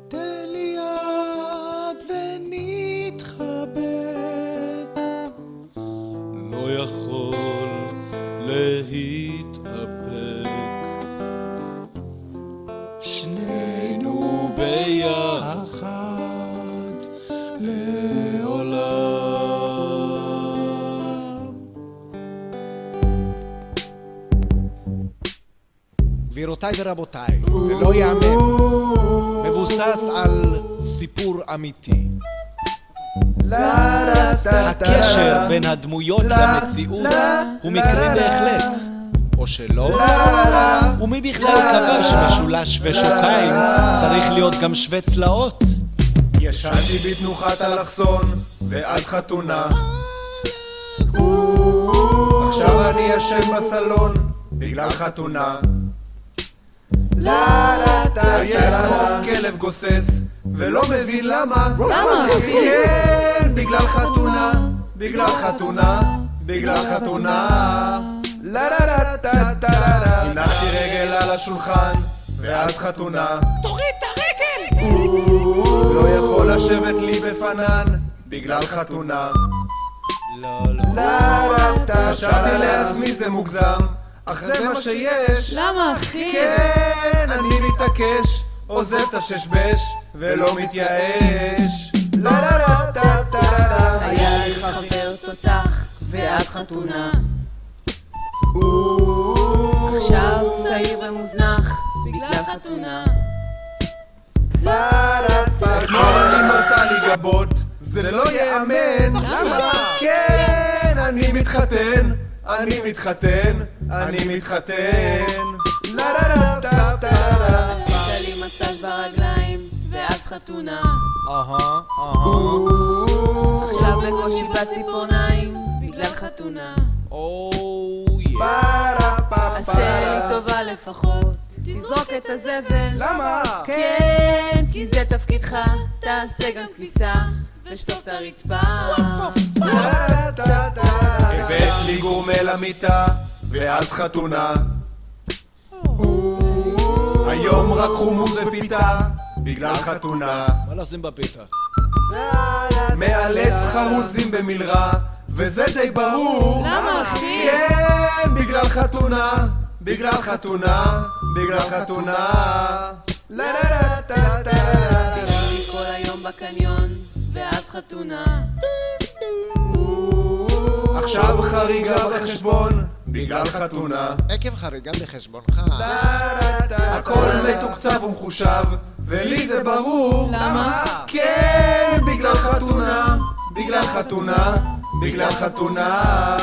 תן לי יד ונתחבק, לא יכול להתאפק, שנינו ביחד לעולם. גבירותיי ורבותיי, זה לא יאמן, מבוסס על סיפור אמיתי. הקשר בין הדמויות למציאות הוא מקרה בהחלט, או שלא? ומי בכלל קבע שמשולש ושוקיים צריך להיות גם שווה צלעות? ישנתי בתנוחת אלכסון ואז חתונה, עכשיו אני ישן בסלון בגלל חתונה. הילד כמו כלב גוסס ולא מבין למה. כן, בגלל חתונה, בגלל חתונה, בגלל חתונה. הנחתי רגל על השולחן ואז חתונה. תוריד את הרגל! לא יכול לשבת לי בפנן בגלל חתונה. לא, לא. חשבתי לעצמי זה מוגזם, אך זה מה שיש. למה אחי? כן, אני מתעקש, עוזב את הששבש ולא מתייאש. היה לי חבר תותח ואז חתונה, עכשיו צעיר ומוזנח בגלל חתונה. אתמול אני מרתה לי גבות, זה לא יאמן. למה? כן, אני מתחתן, אני מתחתן, אני מתחתן. עשית לי מסאז' ברגליים ואז חתונה, עכשיו בקושי בציפורניים בגלל חתונה. עשה לי טובה לפחות, תזרוק את הזבל. למה? כן, כי זה תפקידך, תעשה גם כביסה ושטוף את הרצפה. הבאת לי גורמה למיטה ואז חתונה, היום רק חומוס ופיתה בגלל חתונה. מה לשים בפיתה? מאלץ חרוזים במלרה וזה די ברור. למה אחי? כן, בגלל חתונה, בגלל חתונה, בגלל חתונה. ביליתי כל היום בקניון ואז חתונה, עכשיו חריגה בחשבון בגלל חתונה. עקב חריגה בחשבונך. הכל מתוקצב ומחושב ולי זה ברור. למה? כן, בגלל חתונה, בגלל חתונה, בגלל חתונה.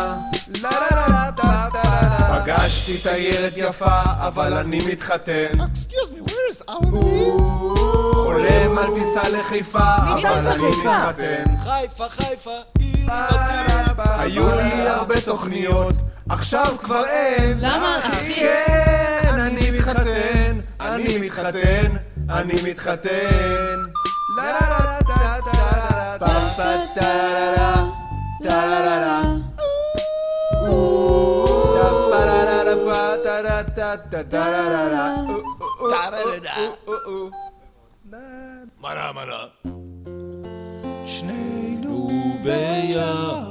פגשתי תיירת יפה אבל אני מתחתן, Excuse me, where is our חולם על טיסה לחיפה אבל אני מתחתן. חיפה, חיפה, עיר בתים. היו לי הרבה תוכניות, עכשיו כבר אין. למה אחי? כן, אני מתחתן, אני מתחתן, אני מתחתן. מנה, מנה. שנינו ביחד